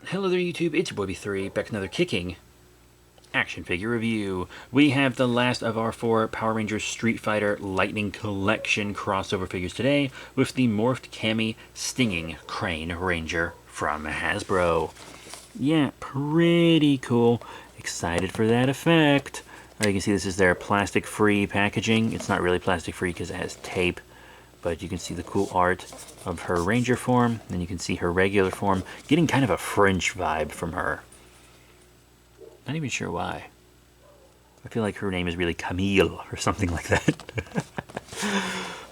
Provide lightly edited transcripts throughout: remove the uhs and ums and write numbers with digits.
Hello there YouTube, it's your boy B3, back with another kicking action figure review. We have the last of our 4 Power Rangers Street Fighter Lightning Collection crossover figures today with the morphed Cammy Stinging Crane Ranger from Hasbro. Yeah, pretty cool. Excited for that effect. You can see this is their plastic-free packaging. It's not really plastic-free because it has tape, but you can see the cool art of her ranger form, and you can see her regular form, getting kind of a French vibe from her. Not even sure why. I feel like her name is really Camille or something like that.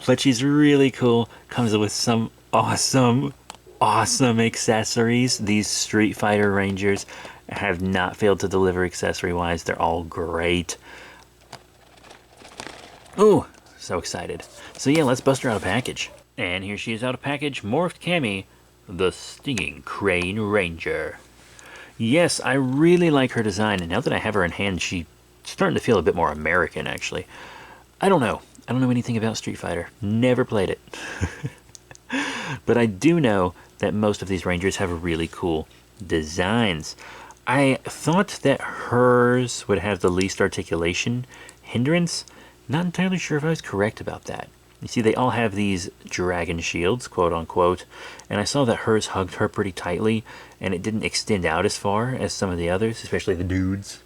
But she's really cool. Comes with some awesome accessories. These Street Fighter Rangers have not failed to deliver accessory-wise. They're all great. Ooh, so excited. So yeah, let's bust her out of package. And here she is out of package, morphed Cammy, the Stinging Crane Ranger. Yes, I really like her design, and now that I have her in hand, she's starting to feel a bit more American, actually. I don't know anything about Street Fighter. Never played it. But I do know that most of these Rangers have really cool designs. I thought that hers would have the least articulation hindrance. Not entirely sure if I was correct about that. You see, they all have these dragon shields, quote unquote, and I saw that hers hugged her pretty tightly, and it didn't extend out as far as some of the others, especially the dudes.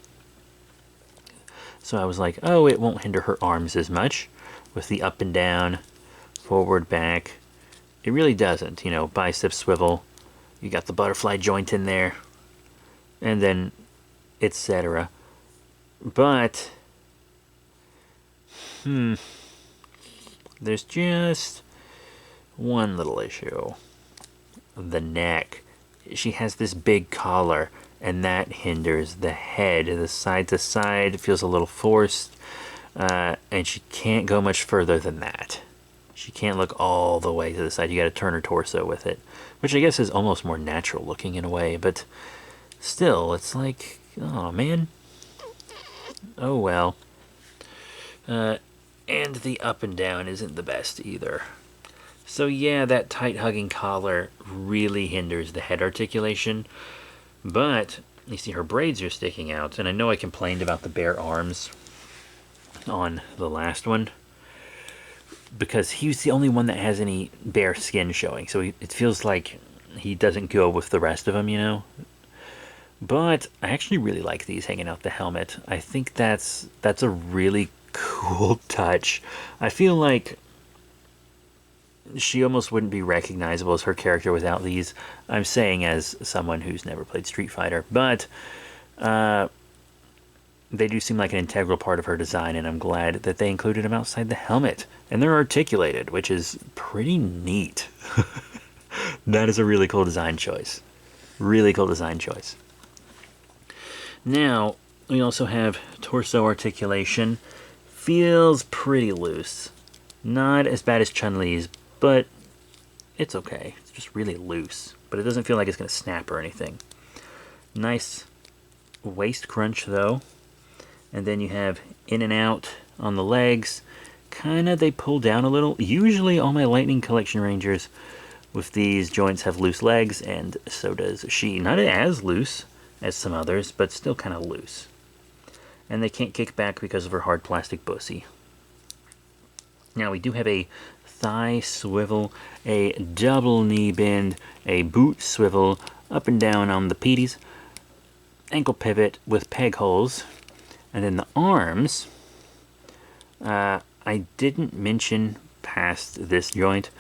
So I was like, oh, it won't hinder her arms as much with the up and down, forward, back. It really doesn't, you know, bicep swivel. You got the butterfly joint in there, and then etc. But there's just one little issue. The neck. She has this big collar, and that hinders the head. The side to side feels a little forced, and she can't go much further than that. She can't look all the way to the side. You gotta turn her torso with it, which I guess is almost more natural looking in a way, but still, it's like, oh man. Oh well. And the up and down isn't the best either. So yeah, that tight hugging collar really hinders the head articulation, but you see her braids are sticking out, and I know I complained about the bare arms on the last one because he's the only one that has any bare skin showing, so it feels like he doesn't go with the rest of them, you know. But I actually really like these hanging out the helmet. I think that's a really cool touch. I feel like she almost wouldn't be recognizable as her character without these. I'm saying as someone who's never played Street Fighter, but they do seem like an integral part of her design, and I'm glad that they included them outside the helmet. And they're articulated, which is pretty neat. That is a really cool design choice. Really cool design choice. Now, we also have torso articulation. Feels pretty loose. Not as bad as Chun-Li's, but it's okay. It's just really loose. But it doesn't feel like it's going to snap or anything. Nice waist crunch, though. And then you have in and out on the legs. Kind of, they pull down a little. Usually all my Lightning Collection Rangers with these joints have loose legs, and so does she. Not as loose as some others, but still kind of loose. And they can't kick back because of her hard plastic bussy. Now we do have a thigh swivel, a double knee bend, a boot swivel up and down on the peaties, ankle pivot with peg holes, and then the arms. I didn't mention past this joint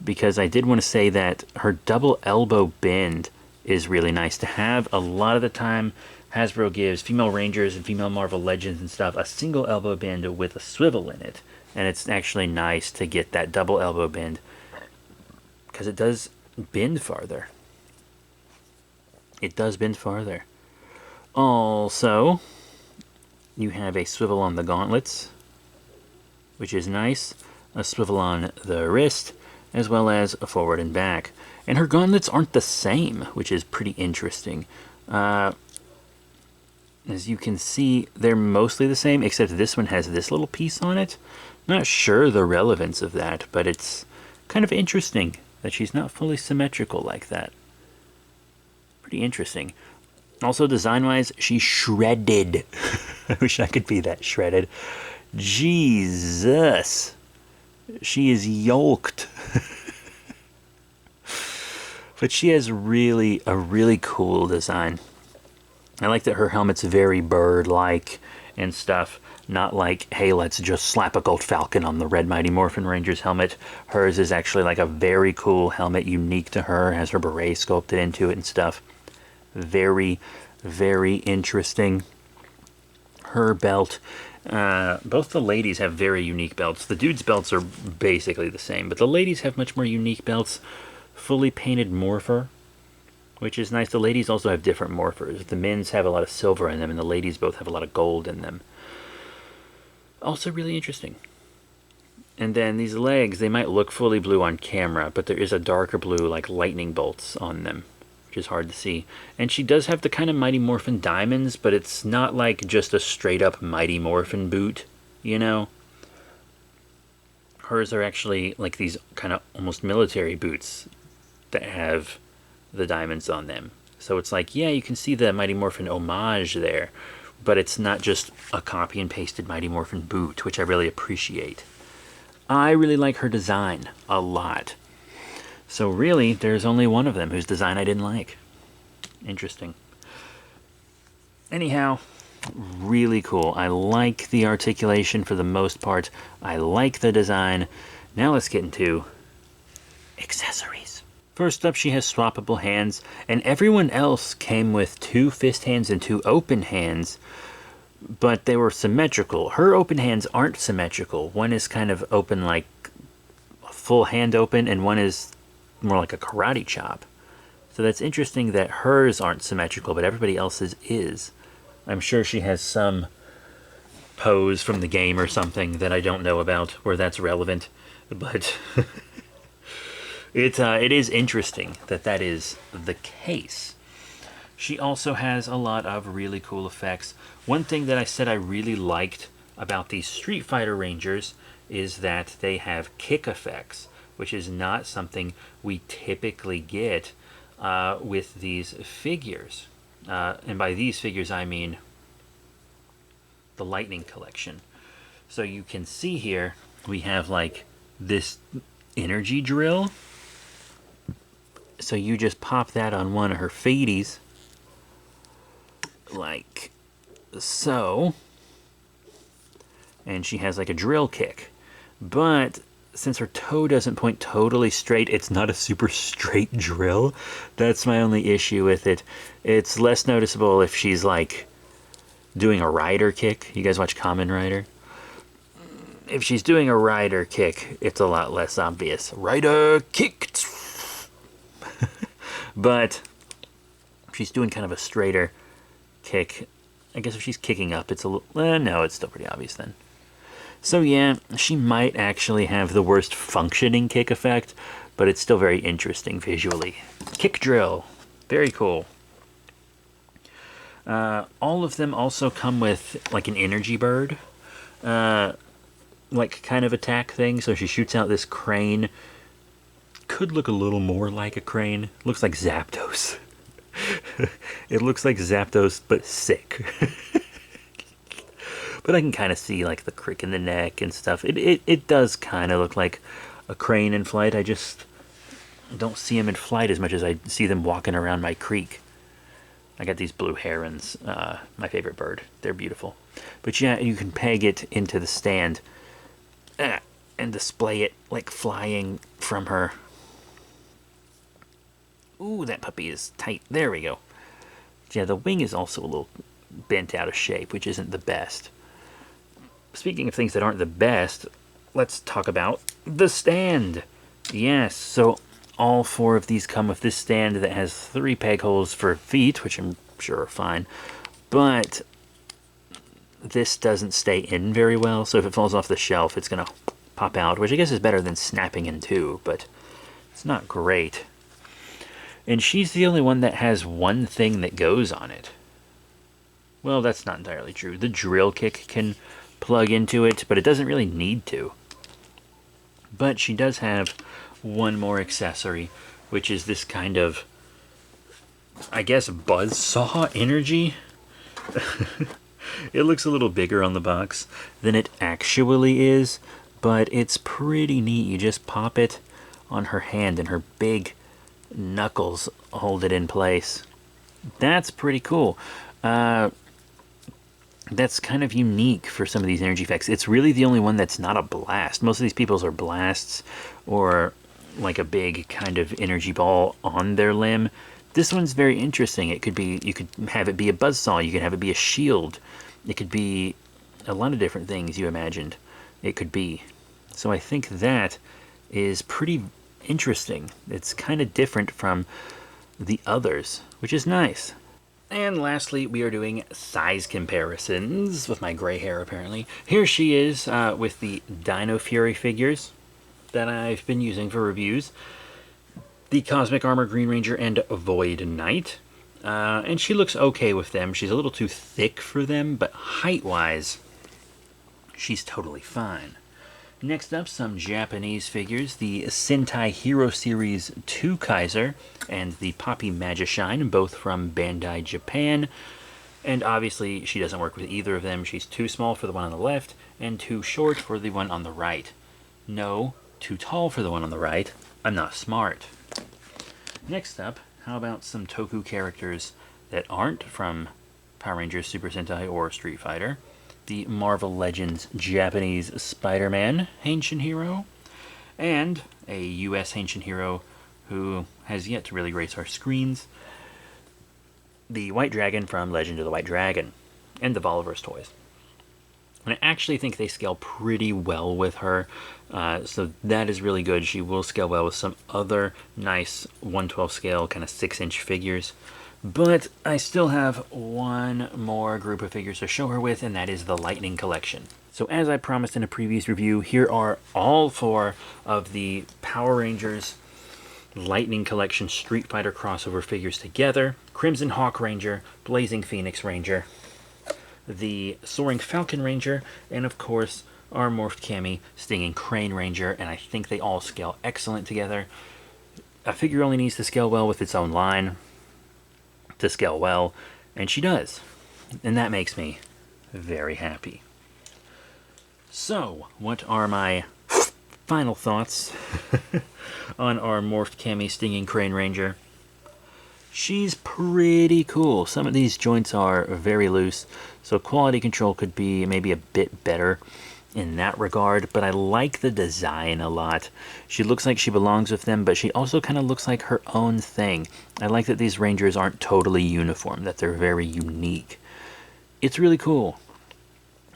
because I did want to say that her double elbow bend is really nice to have. A lot of the time Hasbro gives female Rangers and female Marvel Legends and stuff a single elbow bend with a swivel in it. And it's actually nice to get that double elbow bend because it does bend farther. It does bend farther. Also, you have a swivel on the gauntlets, which is nice. A swivel on the wrist, as well as a forward and back. And her gauntlets aren't the same, which is pretty interesting. As you can see, they're mostly the same, except this one has this little piece on it. Not sure the relevance of that, but it's kind of interesting that she's not fully symmetrical like that. Pretty interesting. Also, design-wise, she's shredded. I wish I could be that shredded. Jesus. She is yoked. But she has a really cool design. I like that her helmet's very bird-like and stuff. Not like, hey, let's just slap a gold falcon on the Red Mighty Morphin Ranger's helmet. Hers is actually like a very cool helmet, unique to her. Has her beret sculpted into it and stuff. Very, very interesting. Her belt. Both the ladies have very unique belts. The dudes' belts are basically the same, but the ladies have much more unique belts. Fully painted morpher, which is nice. The ladies also have different morphers. The men's have a lot of silver in them, and the ladies both have a lot of gold in them. Also really interesting. And then these legs, they might look fully blue on camera, but there is a darker blue, like lightning bolts on them, which is hard to see. And she does have the kind of Mighty Morphin diamonds, but it's not like just a straight-up Mighty Morphin boot, you know? Hers are actually like these kind of almost military boots that have the diamonds on them. So it's like, yeah, you can see the Mighty Morphin homage there, but it's not just a copy and pasted Mighty Morphin boot, which I really appreciate. I really like her design a lot. So really, there's only one of them whose design I didn't like. Interesting. Anyhow, really cool. I like the articulation for the most part. I like the design. Now let's get into accessories. First up, she has swappable hands, and everyone else came with 2 fist hands and 2 open hands, but they were symmetrical. Her open hands aren't symmetrical. One is kind of open like a full hand open, and one is more like a karate chop. So that's interesting that hers aren't symmetrical, but everybody else's is. I'm sure she has some pose from the game or something that I don't know about where that's relevant, but it is interesting that that is the case. She also has a lot of really cool effects. One thing that I said I really liked about these Street Fighter Rangers is that they have kick effects, which is not something we typically get with these figures. And by these figures, I mean the Lightning Collection. So you can see here, we have like this energy drill. So you just pop that on one of her feeties, like so. And she has like a drill kick. But since her toe doesn't point totally straight, it's not a super straight drill. That's my only issue with it. It's less noticeable if she's like doing a rider kick. You guys watch Kamen Rider? If she's doing a rider kick, it's a lot less obvious. Rider kick! But if she's doing kind of a straighter kick, I guess if she's kicking up, it's a little... no, it's still pretty obvious then. So yeah, she might actually have the worst functioning kick effect, but it's still very interesting visually. Kick drill. Very cool. All of them also come with like an energy bird, like kind of attack thing. So she shoots out this crane. Could look a little more like a crane. Looks like Zapdos. It looks like Zapdos, but sick. But I can kind of see like the crick in the neck and stuff. It does kind of look like a crane in flight. I just don't see them in flight as much as I see them walking around my creek. I got these blue herons, my favorite bird. They're beautiful. But yeah, you can peg it into the stand and display it like flying from her. Ooh, that puppy is tight. There we go. Yeah, the wing is also a little bent out of shape, which isn't the best. Speaking of things that aren't the best, let's talk about the stand. Yes, so all 4 of these come with this stand that has 3 peg holes for feet, which I'm sure are fine. But this doesn't stay in very well, so if it falls off the shelf, it's going to pop out, which I guess is better than snapping in 2, but it's not great. And she's the only one that has one thing that goes on it. Well, that's not entirely true. The drill kick can plug into it, but it doesn't really need to. But she does have one more accessory, which is this kind of I guess, buzzsaw energy. It looks a little bigger on the box than it actually is, but it's pretty neat. You just pop it on her hand and her big knuckles hold it in place. That's pretty cool. That's kind of unique for some of these energy effects. It's really the only one that's not a blast. Most of these people's are blasts or like a big kind of energy ball on their limb. This one's very interesting. It could be, you could have it be a buzzsaw, you could have it be a shield. It could be a lot of different things you imagined it could be. So I think that is pretty interesting. It's kind of different from the others, which is nice. And lastly, we are doing size comparisons with my gray hair, apparently. Here she is with the Dino Fury figures that I've been using for reviews. The Cosmic Armor Green Ranger and Void Knight. And she looks okay with them. She's a little too thick for them, but height-wise, she's totally fine. Next up, some Japanese figures. The Sentai Hero Series 2 Kaiser and the Poppy Magishine, both from Bandai Japan. And obviously, she doesn't work with either of them. She's too small for the one on the left and too short for the one on the right. No, too tall for the one on the right. I'm not smart. Next up, how about some Toku characters that aren't from Power Rangers, Super Sentai, or Street Fighter? The Marvel Legends Japanese Spider-Man Henshin Hero, and a US Henshin Hero who has yet to really grace our screens, the White Dragon from Legend of the White Dragon, and the Voliverse toys. And I actually think they scale pretty well with her, so that is really good. She will scale well with some other nice 1/12 scale, kind of 6-inch figures. But I still have one more group of figures to show her with, and that is the Lightning Collection. So as I promised in a previous review, here are all 4 of the Power Rangers Lightning Collection Street Fighter crossover figures together. Crimson Hawk Ranger, Blazing Phoenix Ranger, the Soaring Falcon Ranger, and of course our morphed Cammy Stinging Crane Ranger, and I think they all scale excellent together. A figure only needs to scale well with its own line to scale well, and she does, and that makes me very happy. So, what are my final thoughts on our morphed Cammy Stinging Crane Ranger? She's pretty cool. Some of these joints are very loose, so quality control could be maybe a bit better in that regard, but I like the design a lot. She looks like she belongs with them, but she also kind of looks like her own thing. I like that these Rangers aren't totally uniform, that they're very unique. It's really cool.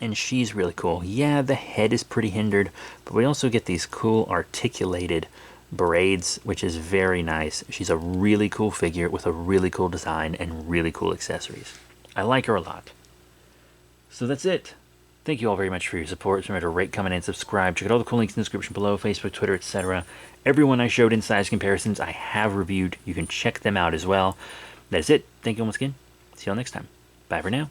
And she's really cool. Yeah, the head is pretty hindered, but we also get these cool articulated braids, which is very nice. She's a really cool figure with a really cool design and really cool accessories. I like her a lot. So that's it. Thank you all very much for your support. Remember to rate, comment, and subscribe. Check out all the cool links in the description below, Facebook, Twitter, etc. Everyone I showed in size comparisons, I have reviewed. You can check them out as well. That's it. Thank you once again. See you all next time. Bye for now.